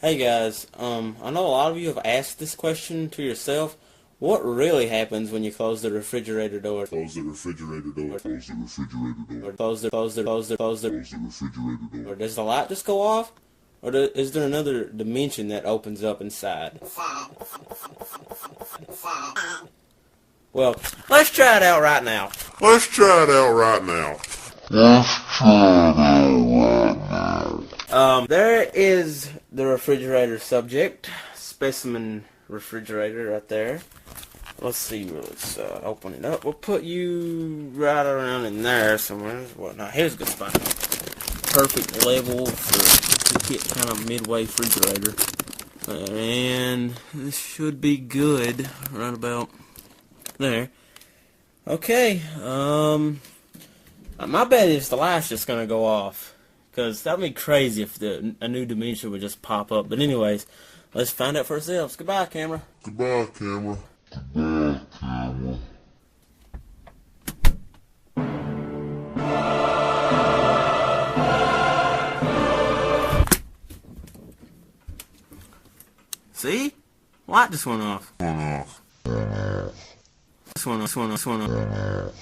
Hey guys, I know a lot of you have asked this question to yourself. What really happens when you close the refrigerator door? Close the refrigerator door. Close the refrigerator door. Or close the Refrigerator door. or does the light just go off? Or is there another dimension that opens up inside? Well, let's try it out right now. Let's try it out right now. There is the refrigerator subject, specimen refrigerator right there. Let's see, let's open it up. We'll put you right around in there somewhere. Whatnot. Here's a good spot. Perfect level for the kit kind of midway refrigerator. And this should be good right about there. Okay, my bet is the light's just gonna go off. Because that would be crazy if a new dimension would just pop up. But anyways, let's find out for ourselves. Goodbye, camera. Goodbye, camera. Goodbye, camera. See? Light just went off. Turn off. This one off.